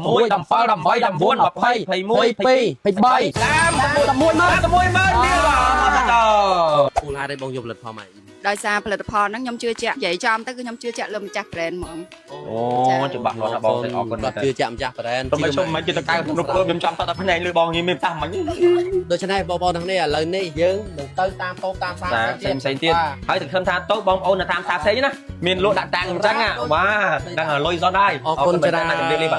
16 17 18 19 20 21 22 23 11មើលទៀតបាទតើ គូលហេតុអីបងយកផលិតផលមកអ៊ី ដោយសារផលិតផលហ្នឹងខ្ញុំជឿជាក់និយាយចំទៅគឺខ្ញុំជឿជាក់លើម្ចាស់ brand ហ្មង អូច្បាស់លាស់ណាបងអរគុណ បាទជឿជាក់ម្ចាស់ brand ខ្ញុំមិនជុំមិនជិះទៅកៅក្នុងព្រឹកខ្ញុំចាំតែផ្នែកលើបងញីមានតាំងមិញ ដូច្នេះបងប្អូនទាំងនេះឥឡូវនេះយើងនឹងទៅតាមតូបតាមផ្សារ ផ្សេងទៀតហើយទៅឃើញថាតូបបងប្អូននៅតាមផ្សារផ្សេងណាមានលក់ដាក់តាំងអញ្ចឹងបាទដឹងលុយសោះដែរ អរគុណច្រើន ជម្រាបលាបាទ